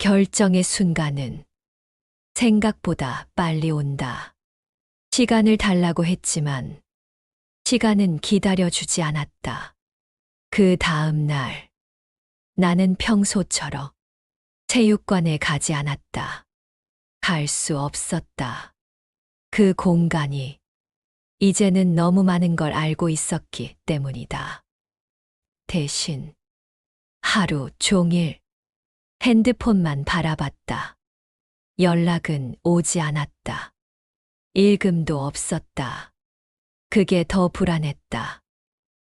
결정의 순간은 생각보다 빨리 온다. 시간을 달라고 했지만 시간은 기다려주지 않았다. 그 다음 날 나는 평소처럼 체육관에 가지 않았다. 갈 수 없었다. 그 공간이 이제는 너무 많은 걸 알고 있었기 때문이다. 대신 하루 종일 핸드폰만 바라봤다. 연락은 오지 않았다. 읽음도 없었다. 그게 더 불안했다.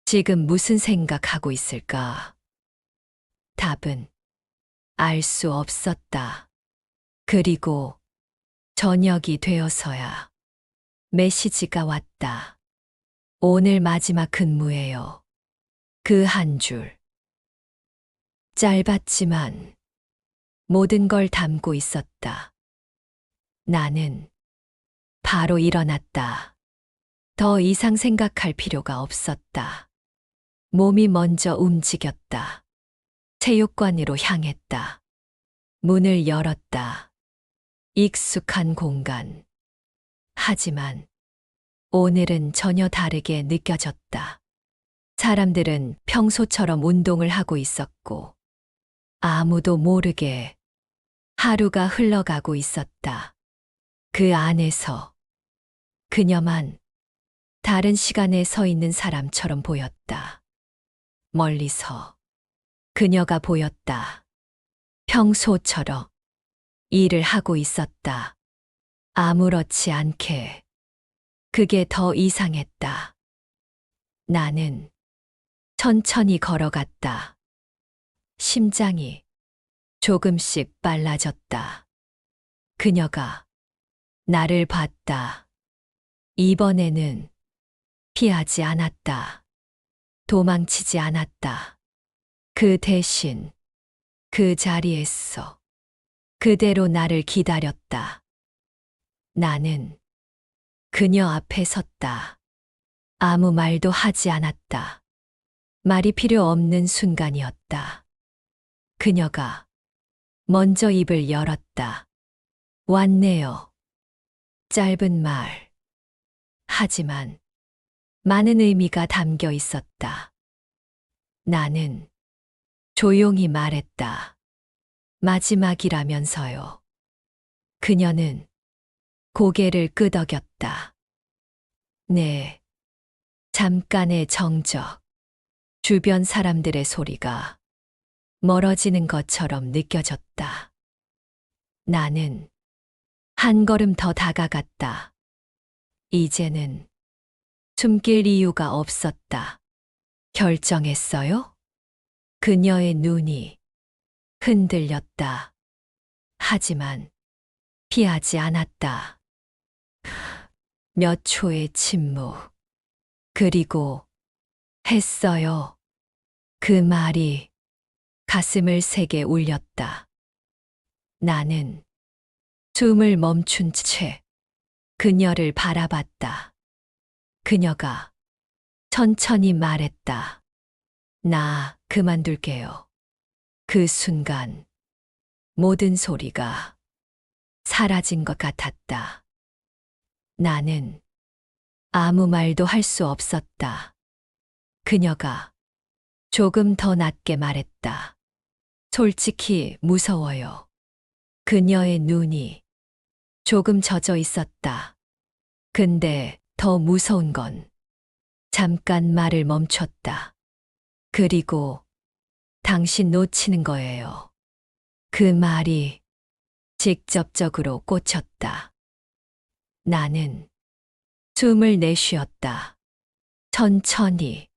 지금 무슨 생각하고 있을까? 답은 알 수 없었다. 그리고 저녁이 되어서야 메시지가 왔다. 오늘 마지막 근무예요. 그 한 줄. 짧았지만 모든 걸 담고 있었다. 나는 바로 일어났다. 더 이상 생각할 필요가 없었다. 몸이 먼저 움직였다. 체육관으로 향했다. 문을 열었다. 익숙한 공간. 하지만 오늘은 전혀 다르게 느껴졌다. 사람들은 평소처럼 운동을 하고 있었고 아무도 모르게 하루가 흘러가고 있었다. 그 안에서 그녀만 다른 시간에 서 있는 사람처럼 보였다. 멀리서 그녀가 보였다. 평소처럼 일을 하고 있었다. 아무렇지 않게. 그게 더 이상했다. 나는 천천히 걸어갔다. 심장이 조금씩 빨라졌다. 그녀가 나를 봤다. 이번에는 피하지 않았다. 도망치지 않았다. 그 대신 그 자리에서 그대로 나를 기다렸다. 나는 그녀 앞에 섰다. 아무 말도 하지 않았다. 말이 필요 없는 순간이었다. 그녀가 먼저 입을 열었다. 왔네요. 짧은 말. 하지만 많은 의미가 담겨 있었다. 나는 조용히 말했다. 마지막이라면서요. 그녀는 고개를 끄덕였다. 네. 잠깐의 정적. 주변 사람들의 소리가 멀어지는 것처럼 느껴졌다. 나는 한 걸음 더 다가갔다. 이제는 숨길 이유가 없었다. 결정했어요? 그녀의 눈이 흔들렸다. 하지만 피하지 않았다. 몇 초의 침묵. 그리고 했어요. 그 말이 가슴을 세게 울렸다. 나는 숨을 멈춘 채 그녀를 바라봤다. 그녀가 천천히 말했다. 나 그만둘게요. 그 순간 모든 소리가 사라진 것 같았다. 나는 아무 말도 할 수 없었다. 그녀가 조금 더 낮게 말했다. 솔직히 무서워요. 그녀의 눈이 조금 젖어 있었다. 근데 더 무서운 건 잠깐 말을 멈췄다. 그리고 당신 놓치는 거예요. 그 말이 직접적으로 꽂혔다. 나는 숨을 내쉬었다. 천천히.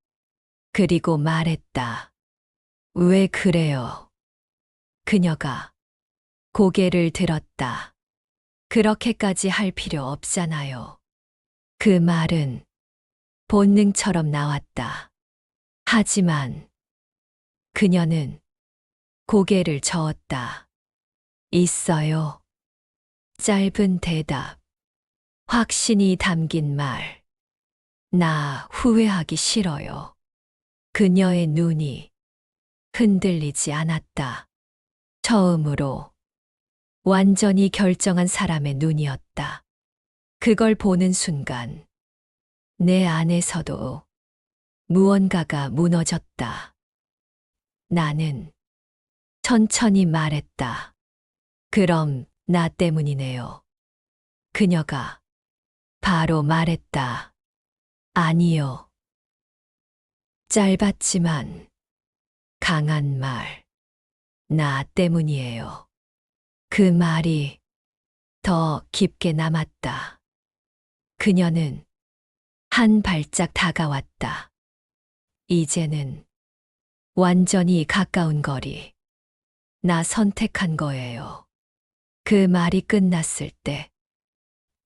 그리고 말했다. 왜 그래요? 그녀가 고개를 들었다. 그렇게까지 할 필요 없잖아요. 그 말은 본능처럼 나왔다. 하지만 그녀는 고개를 저었다. 있어요. 짧은 대답. 확신이 담긴 말. 나 후회하기 싫어요. 그녀의 눈이 흔들리지 않았다. 처음으로 완전히 결정한 사람의 눈이었다. 그걸 보는 순간 내 안에서도 무언가가 무너졌다. 나는 천천히 말했다. 그럼 나 때문이네요. 그녀가 바로 말했다. 아니요. 짧았지만 강한 말. 나 때문이에요. 그 말이 더 깊게 남았다. 그녀는 한 발짝 다가왔다. 이제는 완전히 가까운 거리. 나 선택한 거예요. 그 말이 끝났을 때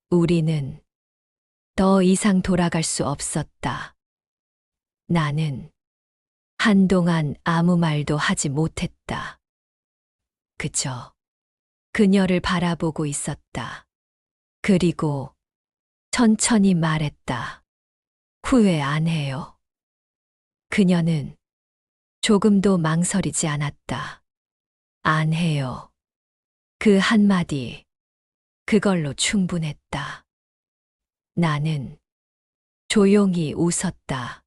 우리는 더 이상 돌아갈 수 없었다. 나는 한동안 아무 말도 하지 못했다. 그저 그녀를 바라보고 있었다. 그리고 천천히 말했다. 후회 안 해요. 그녀는 조금도 망설이지 않았다. 안 해요. 그 한마디, 그걸로 충분했다. 나는 조용히 웃었다.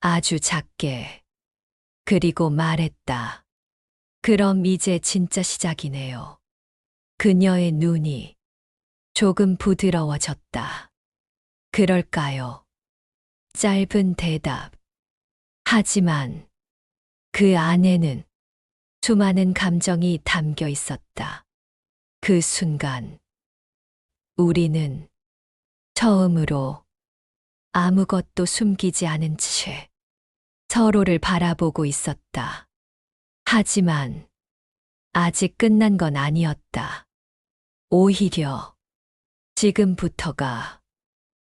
아주 작게. 그리고 말했다. 그럼 이제 진짜 시작이네요. 그녀의 눈이 조금 부드러워졌다. 그럴까요? 짧은 대답. 하지만 그 안에는 수많은 감정이 담겨 있었다. 그 순간 우리는 처음으로 아무것도 숨기지 않은 채 서로를 바라보고 있었다. 하지만 아직 끝난 건 아니었다. 오히려 지금부터가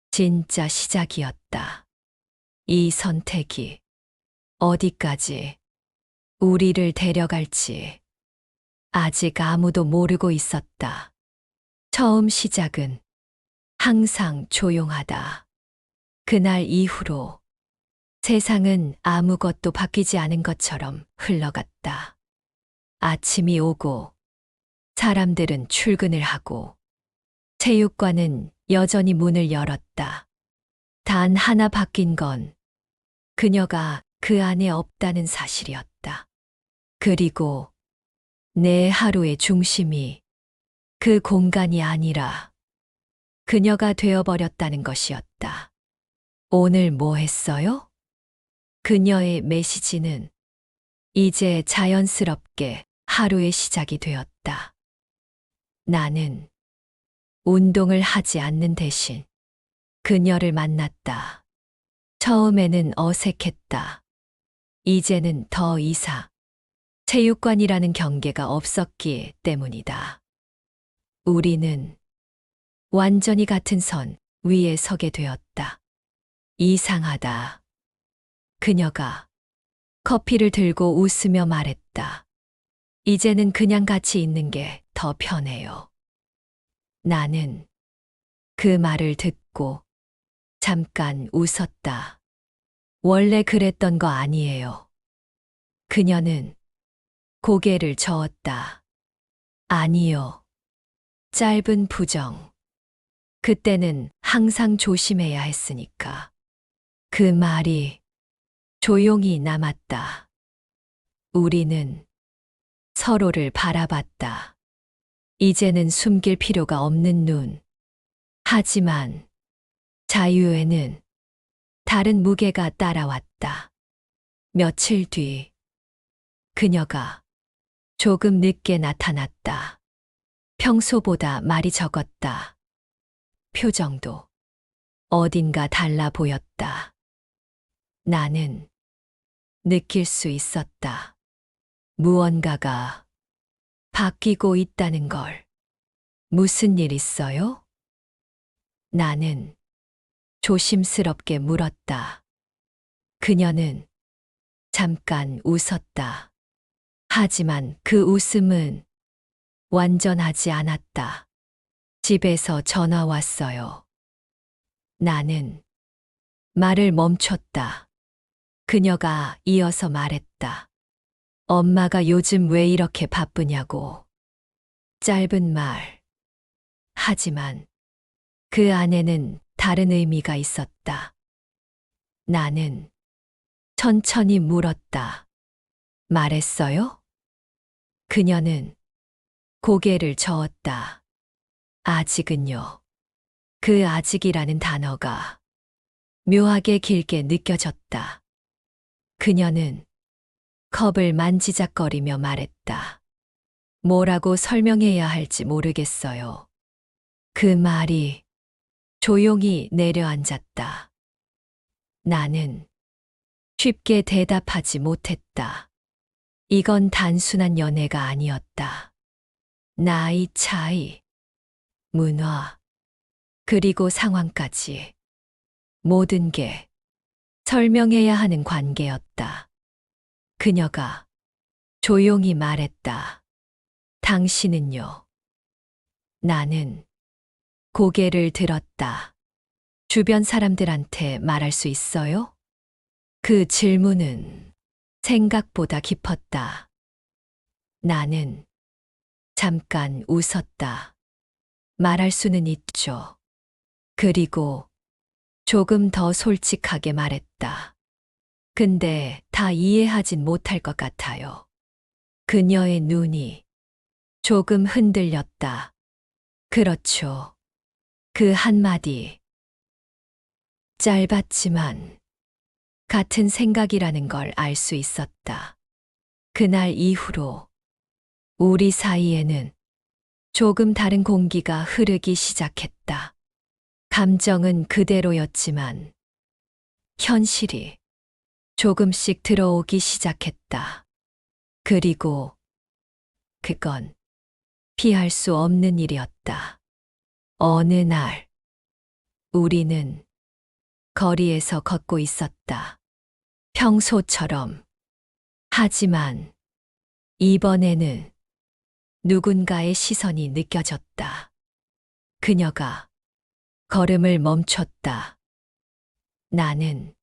진짜 시작이었다. 이 선택이 어디까지 우리를 데려갈지 아직 아무도 모르고 있었다. 처음 시작은 항상 조용하다. 그날 이후로 세상은 아무것도 바뀌지 않은 것처럼 흘러갔다. 아침이 오고 사람들은 출근을 하고 체육관은 여전히 문을 열었다. 단 하나 바뀐 건 그녀가 그 안에 없다는 사실이었다. 그리고 내 하루의 중심이 그 공간이 아니라 그녀가 되어버렸다는 것이었다. 오늘 뭐 했어요? 그녀의 메시지는 이제 자연스럽게 하루의 시작이 되었다. 나는 운동을 하지 않는 대신 그녀를 만났다. 처음에는 어색했다. 이제는 더 이상 체육관이라는 경계가 없었기 때문이다. 우리는 완전히 같은 선 위에 서게 되었다. 이상하다. 그녀가 커피를 들고 웃으며 말했다. 이제는 그냥 같이 있는 게 더 편해요. 나는 그 말을 듣고 잠깐 웃었다. 원래 그랬던 거 아니에요. 그녀는 고개를 저었다. 아니요. 짧은 부정. 그때는 항상 조심해야 했으니까. 그 말이 조용히 남았다. 우리는 서로를 바라봤다. 이제는 숨길 필요가 없는 눈. 하지만 자유에는 다른 무게가 따라왔다. 며칠 뒤 그녀가 조금 늦게 나타났다. 평소보다 말이 적었다. 표정도 어딘가 달라 보였다. 나는 느낄 수 있었다. 무언가가 바뀌고 있다는 걸. 무슨 일 있어요? 나는 조심스럽게 물었다. 그녀는 잠깐 웃었다. 하지만 그 웃음은 완전하지 않았다. 집에서 전화 왔어요. 나는 말을 멈췄다. 그녀가 이어서 말했다. 엄마가 요즘 왜 이렇게 바쁘냐고. 짧은 말. 하지만 그 안에는 다른 의미가 있었다. 나는 천천히 물었다. 말했어요? 그녀는 고개를 저었다. 아직은요. 그 아직이라는 단어가 묘하게 길게 느껴졌다. 그녀는 컵을 만지작거리며 말했다. 뭐라고 설명해야 할지 모르겠어요. 그 말이 조용히 내려앉았다. 나는 쉽게 대답하지 못했다. 이건 단순한 연애가 아니었다. 나이 차이, 문화, 그리고 상황까지 모든 게 설명해야 하는 관계였다. 그녀가 조용히 말했다. 당신은요? 나는 고개를 들었다. 주변 사람들한테 말할 수 있어요? 그 질문은 생각보다 깊었다. 나는 잠깐 웃었다. 말할 수는 있죠. 그리고 조금 더 솔직하게 말했다. 근데 다 이해하진 못할 것 같아요. 그녀의 눈이 조금 흔들렸다. 그렇죠. 그 한마디. 짧았지만 같은 생각이라는 걸 알 수 있었다. 그날 이후로 우리 사이에는 조금 다른 공기가 흐르기 시작했다. 감정은 그대로였지만 현실이 조금씩 들어오기 시작했다. 그리고 그건 피할 수 없는 일이었다. 어느 날 우리는 거리에서 걷고 있었다. 평소처럼. 하지만 이번에는 누군가의 시선이 느껴졌다. 그녀가 걸음을 멈췄다. 나는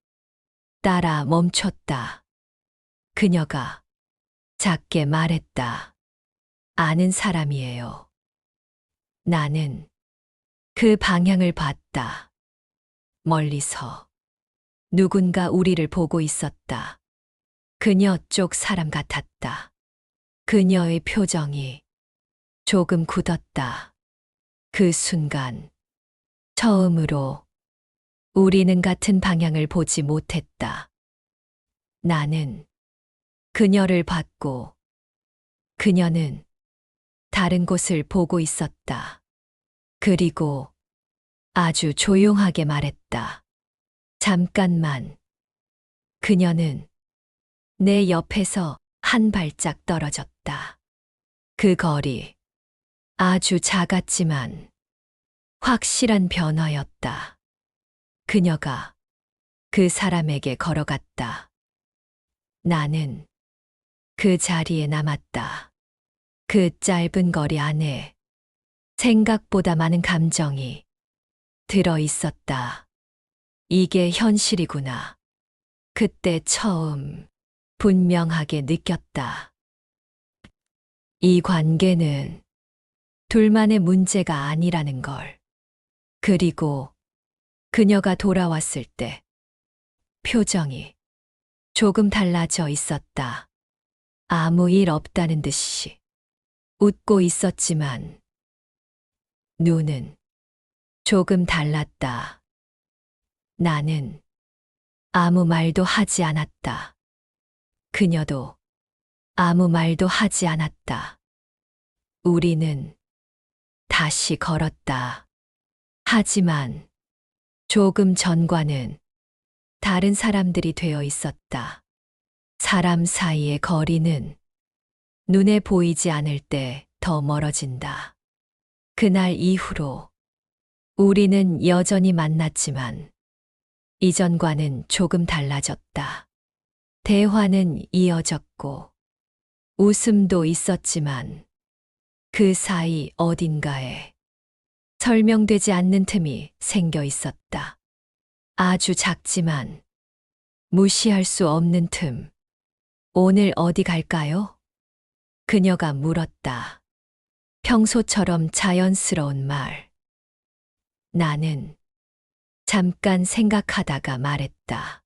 따라 멈췄다. 그녀가 작게 말했다. 아는 사람이에요. 나는 그 방향을 봤다. 멀리서 누군가 우리를 보고 있었다. 그녀 쪽 사람 같았다. 그녀의 표정이 조금 굳었다. 그 순간 처음으로 우리는 같은 방향을 보지 못했다. 나는 그녀를 봤고 그녀는 다른 곳을 보고 있었다. 그리고 아주 조용하게 말했다. 잠깐만. 그녀는 내 옆에서 한 발짝 떨어졌다. 그 거리 아주 작았지만 확실한 변화였다. 그녀가 그 사람에게 걸어갔다. 나는 그 자리에 남았다. 그 짧은 거리 안에 생각보다 많은 감정이 들어 있었다. 이게 현실이구나. 그때 처음 분명하게 느꼈다. 이 관계는 둘만의 문제가 아니라는 걸. 그리고 그녀가 돌아왔을 때 표정이 조금 달라져 있었다. 아무 일 없다는 듯이 웃고 있었지만 눈은 조금 달랐다. 나는 아무 말도 하지 않았다. 그녀도 아무 말도 하지 않았다. 우리는 다시 걸었다. 하지만 조금 전과는 다른 사람들이 되어 있었다. 사람 사이의 거리는 눈에 보이지 않을 때 더 멀어진다. 그날 이후로 우리는 여전히 만났지만 이전과는 조금 달라졌다. 대화는 이어졌고 웃음도 있었지만 그 사이 어딘가에 설명되지 않는 틈이 생겨 있었다. 아주 작지만 무시할 수 없는 틈. 오늘 어디 갈까요? 그녀가 물었다. 평소처럼 자연스러운 말. 나는 잠깐 생각하다가 말했다.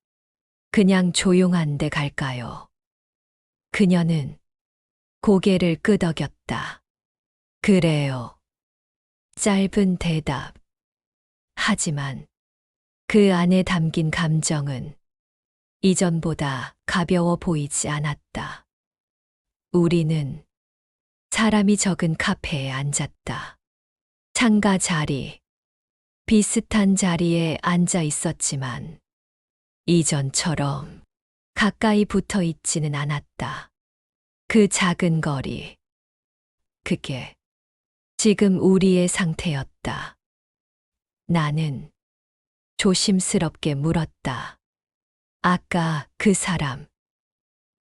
그냥 조용한 데 갈까요? 그녀는 고개를 끄덕였다. 그래요. 짧은 대답. 하지만 그 안에 담긴 감정은 이전보다 가벼워 보이지 않았다. 우리는 사람이 적은 카페에 앉았다. 창가 자리, 비슷한 자리에 앉아 있었지만 이전처럼 가까이 붙어 있지는 않았다. 그 작은 거리. 그게 지금 우리의 상태였다. 나는 조심스럽게 물었다. 아까 그 사람.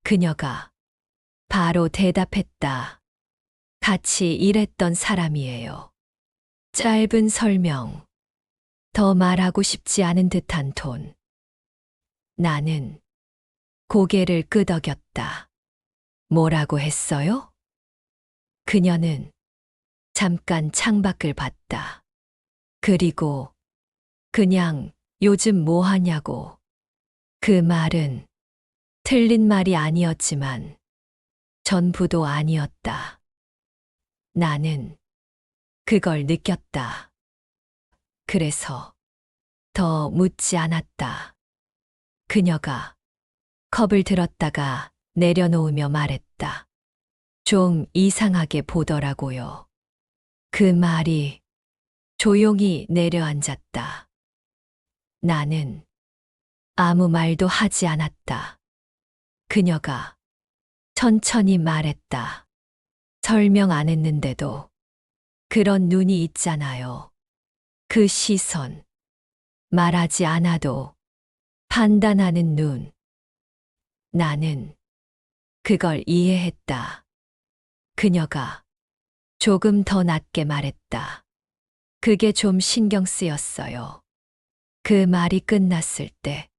그녀가 바로 대답했다. 같이 일했던 사람이에요. 짧은 설명. 더 말하고 싶지 않은 듯한 톤. 나는 고개를 끄덕였다. 뭐라고 했어요? 그녀는 잠깐 창밖을 봤다. 그리고 그냥 요즘 뭐 하냐고. 그 말은 틀린 말이 아니었지만 전부도 아니었다. 나는 그걸 느꼈다. 그래서 더 묻지 않았다. 그녀가 컵을 들었다가 내려놓으며 말했다. 좀 이상하게 보더라고요. 그 말이 조용히 내려앉았다. 나는 아무 말도 하지 않았다. 그녀가 천천히 말했다. 설명 안 했는데도 그런 눈이 있잖아요. 그 시선. 말하지 않아도 판단하는 눈. 나는 그걸 이해했다. 그녀가 조금 더 낮게 말했다. 그게 좀 신경 쓰였어요. 그 말이 끝났을 때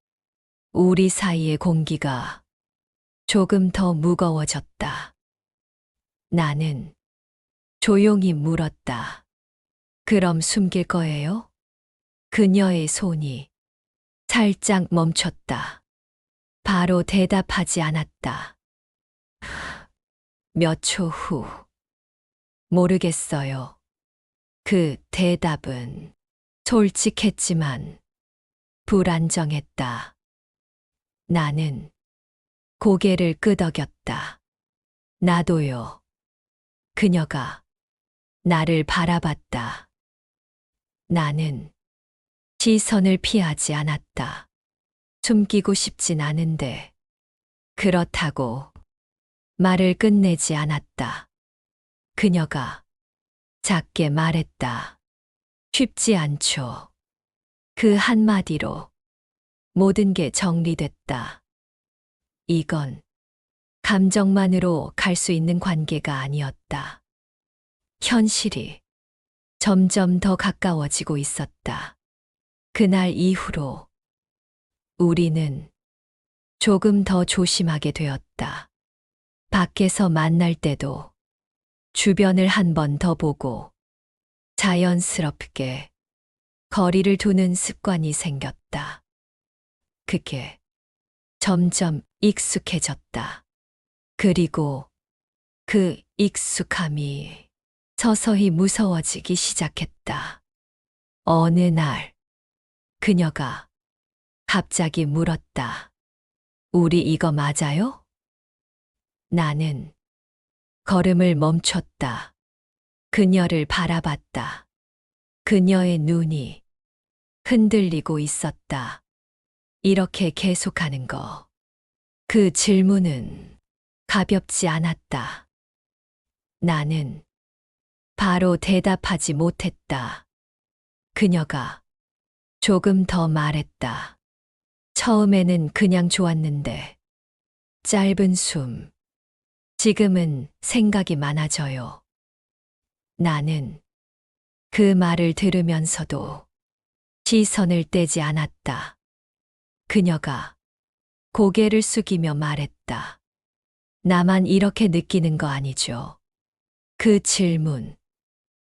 우리 사이의 공기가 조금 더 무거워졌다. 나는 조용히 물었다. 그럼 숨길 거예요? 그녀의 손이 살짝 멈췄다. 바로 대답하지 않았다. 몇 초 후. 모르겠어요. 그 대답은 솔직했지만 불안정했다. 나는 고개를 끄덕였다. 나도요. 그녀가 나를 바라봤다. 나는 시선을 피하지 않았다. 숨기고 싶진 않은데 그렇다고 말을 끝내지 않았다. 그녀가 작게 말했다. 쉽지 않죠. 그 한마디로 모든 게 정리됐다. 이건 감정만으로 갈 수 있는 관계가 아니었다. 현실이 점점 더 가까워지고 있었다. 그날 이후로 우리는 조금 더 조심하게 되었다. 밖에서 만날 때도 주변을 한 번 더 보고 자연스럽게 거리를 두는 습관이 생겼다. 그게 점점 익숙해졌다. 그리고 그 익숙함이 서서히 무서워지기 시작했다. 어느 날 그녀가 갑자기 물었다. 우리 이거 맞아요? 나는 걸음을 멈췄다. 그녀를 바라봤다. 그녀의 눈이 흔들리고 있었다. 이렇게 계속하는 거. 그 질문은 가볍지 않았다. 나는 바로 대답하지 못했다. 그녀가 조금 더 말했다. 처음에는 그냥 좋았는데 짧은 숨. 지금은 생각이 많아져요. 나는 그 말을 들으면서도 시선을 떼지 않았다. 그녀가 고개를 숙이며 말했다. 나만 이렇게 느끼는 거 아니죠? 그 질문,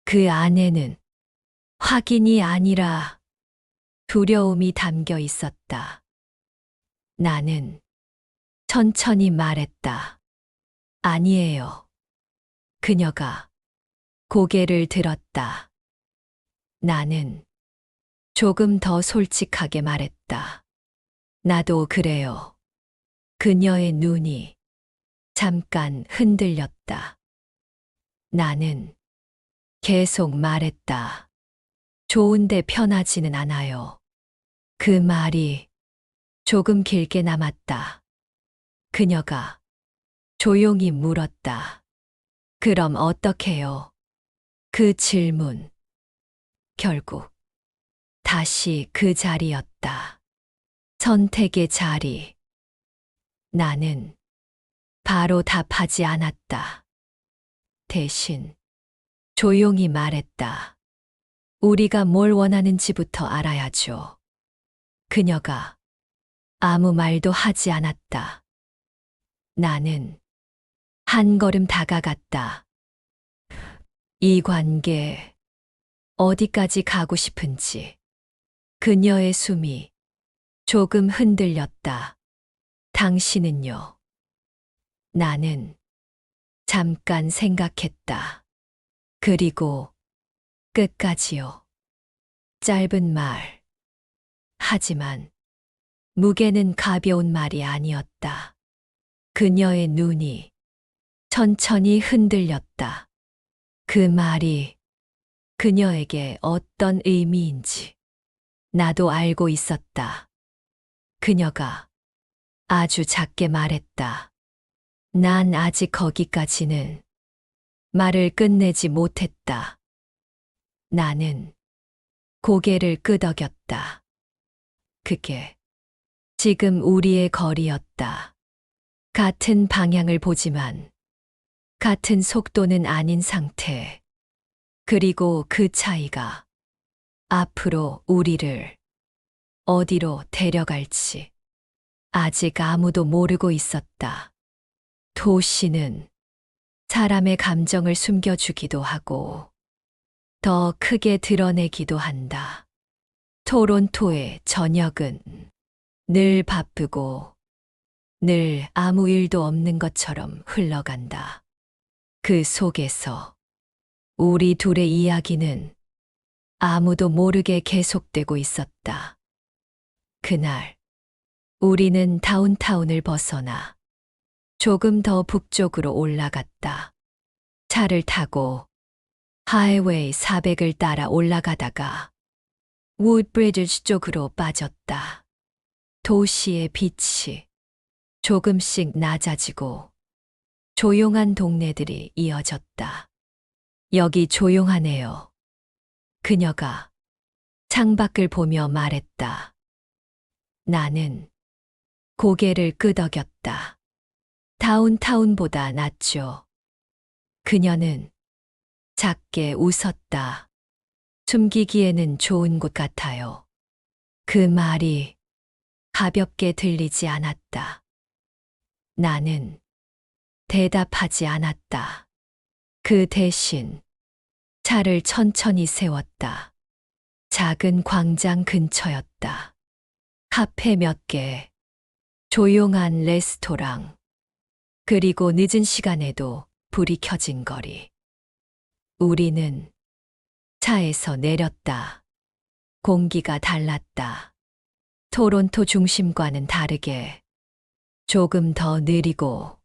그 안에는 확인이 아니라 두려움이 담겨 있었다. 나는 천천히 말했다. 아니에요. 그녀가 고개를 들었다. 나는 조금 더 솔직하게 말했다. 나도 그래요. 그녀의 눈이 잠깐 흔들렸다. 나는 계속 말했다. 좋은데 편하지는 않아요. 그 말이 조금 길게 남았다. 그녀가 조용히 물었다. 그럼 어떡해요? 그 질문. 결국 다시 그 자리였다. 선택의 자리. 나는 바로 답하지 않았다. 대신 조용히 말했다. 우리가 뭘 원하는지부터 알아야죠. 그녀가 아무 말도 하지 않았다. 나는 한 걸음 다가갔다. 이 관계 어디까지 가고 싶은지. 그녀의 숨이 조금 흔들렸다. 당신은요? 나는 잠깐 생각했다. 그리고 끝까지요. 짧은 말. 하지만 무게는 가벼운 말이 아니었다. 그녀의 눈이 천천히 흔들렸다. 그 말이 그녀에게 어떤 의미인지 나도 알고 있었다. 그녀가 아주 작게 말했다. 난 아직 거기까지는 말을 끝내지 못했다. 나는 고개를 끄덕였다. 그게 지금 우리의 거리였다. 같은 방향을 보지만 같은 속도는 아닌 상태. 그리고 그 차이가 앞으로 우리를 어디로 데려갈지 아직 아무도 모르고 있었다. 도시는 사람의 감정을 숨겨주기도 하고 더 크게 드러내기도 한다. 토론토의 저녁은 늘 바쁘고 늘 아무 일도 없는 것처럼 흘러간다. 그 속에서 우리 둘의 이야기는 아무도 모르게 계속되고 있었다. 그날 우리는 다운타운을 벗어나 조금 더 북쪽으로 올라갔다. 차를 타고 하이웨이 400을 따라 올라가다가 우드브리지 쪽으로 빠졌다. 도시의 빛이 조금씩 낮아지고 조용한 동네들이 이어졌다. 여기 조용하네요. 그녀가 창밖을 보며 말했다. 나는 고개를 끄덕였다. 다운타운보다 낫죠. 그녀는 작게 웃었다. 숨기기에는 좋은 곳 같아요. 그 말이 가볍게 들리지 않았다. 나는 대답하지 않았다. 그 대신 차를 천천히 세웠다. 작은 광장 근처였다. 카페 몇 개, 조용한 레스토랑, 그리고 늦은 시간에도 불이 켜진 거리. 우리는 차에서 내렸다. 공기가 달랐다. 토론토 중심과는 다르게 조금 더 느리고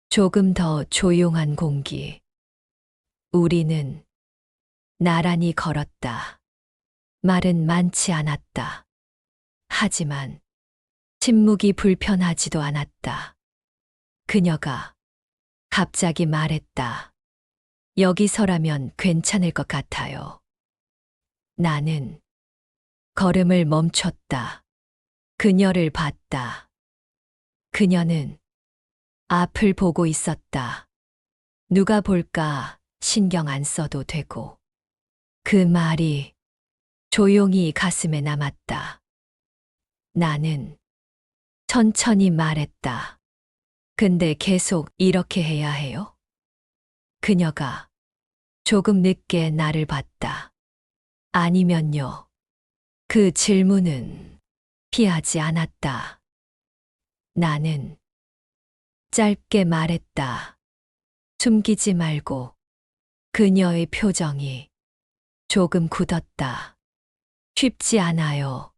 조금 더 조용한 공기. 우리는 나란히 걸었다. 말은 많지 않았다. 하지만 침묵이 불편하지도 않았다. 그녀가 갑자기 말했다. 여기서라면 괜찮을 것 같아요. 나는 걸음을 멈췄다. 그녀를 봤다. 그녀는 앞을 보고 있었다. 누가 볼까 신경 안 써도 되고. 그 말이 조용히 가슴에 남았다. 나는 천천히 말했다. 근데 계속 이렇게 해야 해요? 그녀가 조금 늦게 나를 봤다. 아니면요. 그 질문은 피하지 않았다. 나는 짧게 말했다. 숨기지 말고. 그녀의 표정이 조금 굳었다. 쉽지 않아요.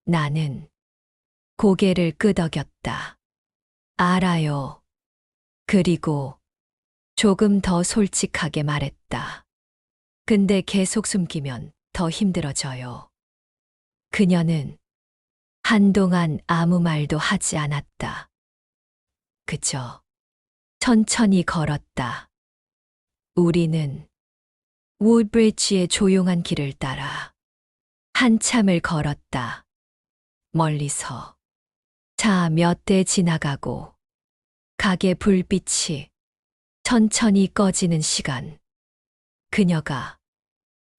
나는 고개를 끄덕였다. 알아요. 그리고 조금 더 솔직하게 말했다. 근데 계속 숨기면 더 힘들어져요. 그녀는 한동안 아무 말도 하지 않았다. 그저 천천히 걸었다. 우리는 우드브리지의 조용한 길을 따라 한참을 걸었다. 멀리서 차 몇 대 지나가고 가게 불빛이 천천히 꺼지는 시간. 그녀가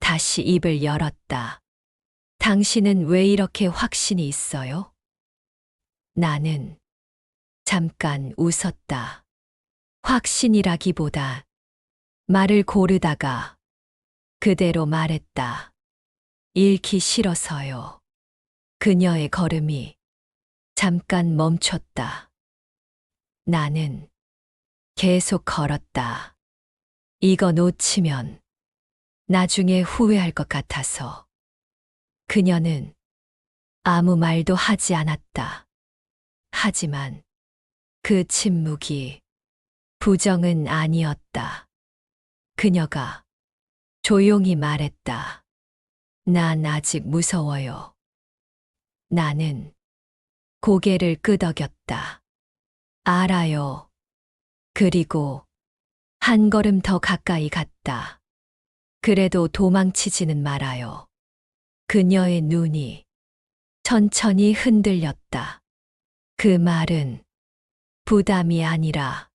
다시 입을 열었다. 당신은 왜 이렇게 확신이 있어요? 나는 잠깐 웃었다. 확신이라기보다 말을 고르다가 그대로 말했다. 잃기 싫어서요. 그녀의 걸음이 잠깐 멈췄다. 나는 계속 걸었다. 이거 놓치면 나중에 후회할 것 같아서. 그녀는 아무 말도 하지 않았다. 하지만 그 침묵이 부정은 아니었다. 그녀가 조용히 말했다. 난 아직 무서워요. 나는 고개를 끄덕였다. 알아요. 그리고 한 걸음 더 가까이 갔다. 그래도 도망치지는 말아요. 그녀의 눈이 천천히 흔들렸다. 그 말은 부담이 아니라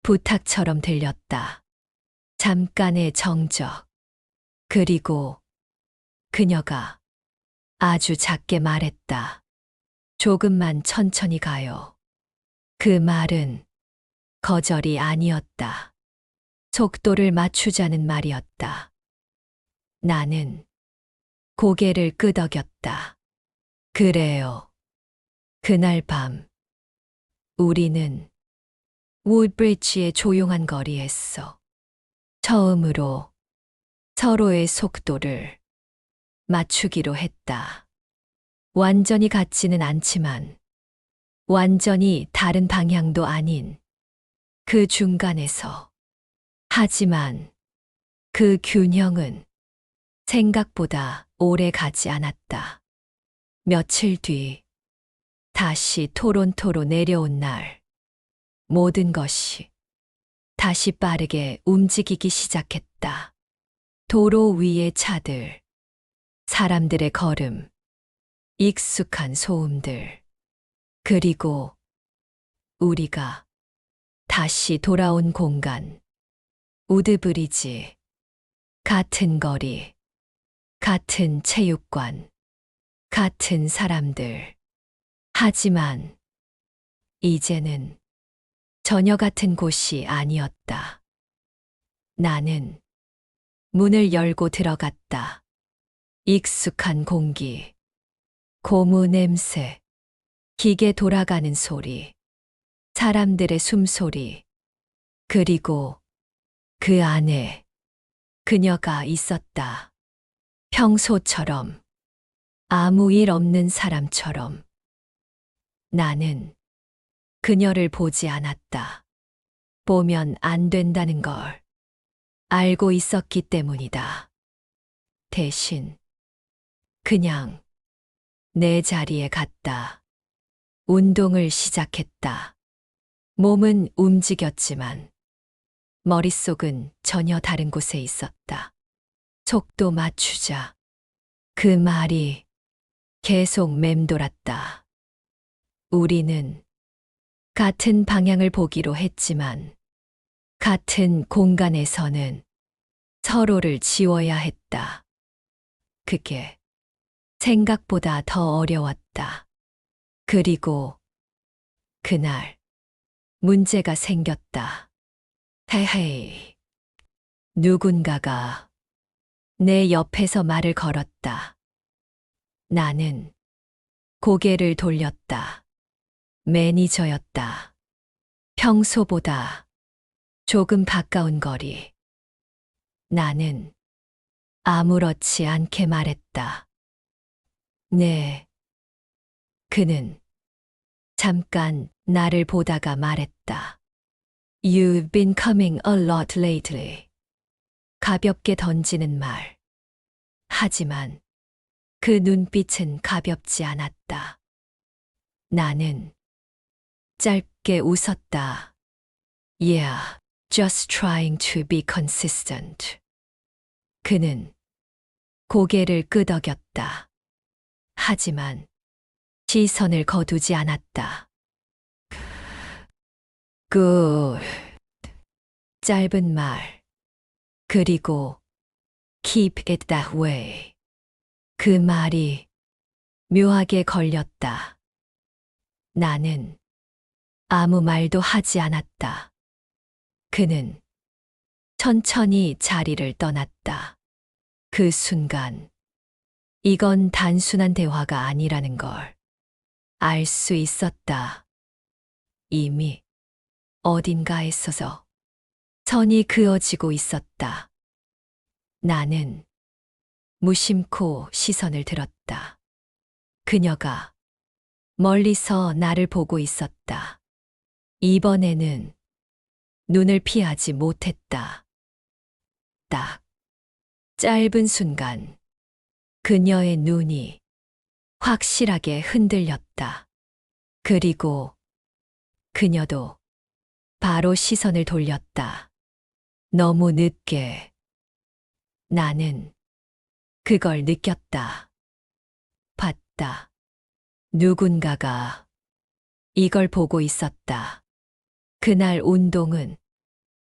부탁처럼 들렸다. 잠깐의 정적. 그리고 그녀가 아주 작게 말했다. 조금만 천천히 가요. 그 말은 거절이 아니었다. 속도를 맞추자는 말이었다. 나는 고개를 끄덕였다. 그래요. 그날 밤, 우리는 우드브리지의 조용한 거리에서 처음으로 서로의 속도를 맞추기로 했다. 완전히 같지는 않지만 완전히 다른 방향도 아닌 그 중간에서. 하지만 그 균형은 생각보다 오래 가지 않았다. 며칠 뒤 다시 토론토로 내려온 날, 모든 것이 다시 빠르게 움직이기 시작했다. 도로 위의 차들, 사람들의 걸음, 익숙한 소음들, 그리고 우리가 다시 돌아온 공간, 우드브리지, 같은 거리, 같은 체육관, 같은 사람들. 하지만 이제는 전혀 같은 곳이 아니었다. 나는 문을 열고 들어갔다. 익숙한 공기, 고무 냄새, 기계 돌아가는 소리, 사람들의 숨소리, 그리고 그 안에 그녀가 있었다. 평소처럼, 아무 일 없는 사람처럼. 나는 그녀를 보지 않았다. 보면 안 된다는 걸 알고 있었기 때문이다. 대신 그냥 내 자리에 갔다. 운동을 시작했다. 몸은 움직였지만 머릿속은 전혀 다른 곳에 있었다. 속도 맞추자. 그 말이 계속 맴돌았다. 우리는 같은 방향을 보기로 했지만 같은 공간에서는 서로를 지워야 했다. 그게 생각보다 더 어려웠다. 그리고 그날 문제가 생겼다. 헤헤이. 누군가가 내 옆에서 말을 걸었다. 나는 고개를 돌렸다. 매니저였다. 평소보다 조금 가까운 거리. 나는 아무렇지 않게 말했다. 네. 그는 잠깐 나를 보다가 말했다. You've been coming a lot lately. 가볍게 던지는 말. 하지만 그 눈빛은 가볍지 않았다. 나는 짧게 웃었다. Yeah, just trying to be consistent. 그는 고개를 끄덕였다. 하지만 시선을 거두지 않았다. Good. 짧은 말. 그리고 keep it that way. 그 말이 묘하게 걸렸다. 나는 아무 말도 하지 않았다. 그는 천천히 자리를 떠났다. 그 순간, 이건 단순한 대화가 아니라는 걸 알 수 있었다. 이미 어딘가에서서 선이 그어지고 있었다. 나는 무심코 시선을 들었다. 그녀가 멀리서 나를 보고 있었다. 이번에는 눈을 피하지 못했다. 딱 짧은 순간 그녀의 눈이 확실하게 흔들렸다. 그리고 그녀도 바로 시선을 돌렸다. 너무 늦게. 나는 그걸 느꼈다. 봤다. 누군가가 이걸 보고 있었다. 그날 운동은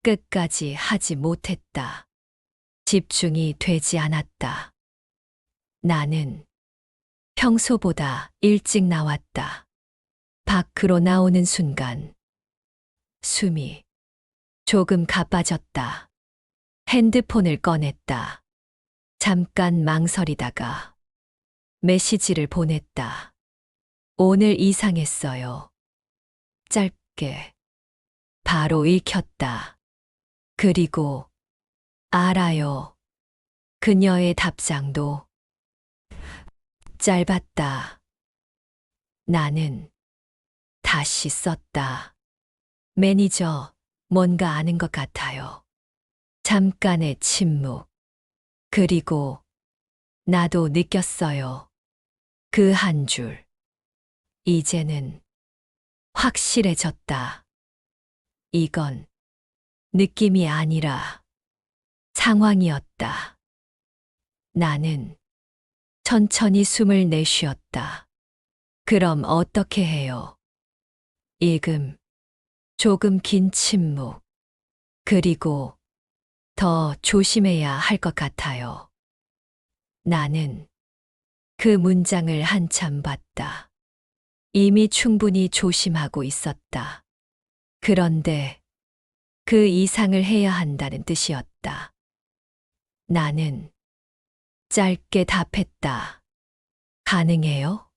끝까지 하지 못했다. 집중이 되지 않았다. 나는 평소보다 일찍 나왔다. 밖으로 나오는 순간 숨이 조금 가빠졌다. 핸드폰을 꺼냈다. 잠깐 망설이다가 메시지를 보냈다. 오늘 이상했어요. 짧게. 바로 읽혔다. 그리고 알아요. 그녀의 답장도 짧았다. 나는 다시 썼다. 매니저, 뭔가 아는 것 같아요. 잠깐의 침묵. 그리고 나도 느꼈어요. 그 한 줄. 이제는 확실해졌다. 이건 느낌이 아니라 상황이었다. 나는 천천히 숨을 내쉬었다. 그럼 어떻게 해요? 읽음, 조금 긴 침묵. 그리고 더 조심해야 할 것 같아요. 나는 그 문장을 한참 봤다. 이미 충분히 조심하고 있었다. 그런데 그 이상을 해야 한다는 뜻이었다. 나는 짧게 답했다. 가능해요?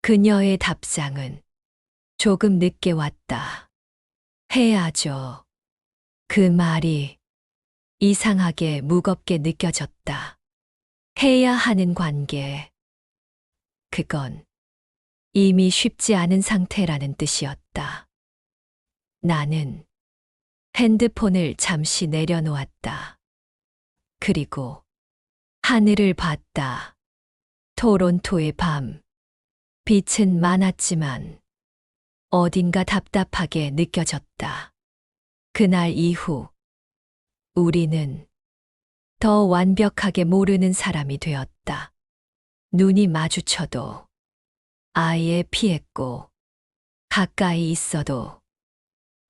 그녀의 답장은 조금 늦게 왔다. 해야죠. 그 말이 이상하게 무겁게 느껴졌다. 해야 하는 관계. 그건 이미 쉽지 않은 상태라는 뜻이었다. 나는 핸드폰을 잠시 내려놓았다. 그리고 하늘을 봤다. 토론토의 밤. 빛은 많았지만 어딘가 답답하게 느껴졌다. 그날 이후 우리는 더 완벽하게 모르는 사람이 되었다. 눈이 마주쳐도 아예 피했고 가까이 있어도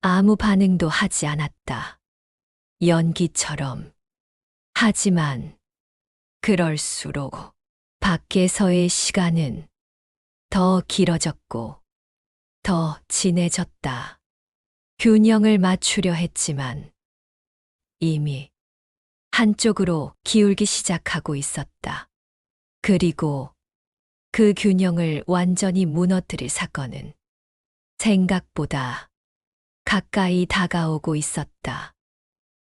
아무 반응도 하지 않았다. 연기처럼. 하지만 그럴수록 밖에서의 시간은 더 길어졌고 더 진해졌다. 균형을 맞추려 했지만 이미 한쪽으로 기울기 시작하고 있었다. 그리고 그 균형을 완전히 무너뜨릴 사건은 생각보다 가까이 다가오고 있었다.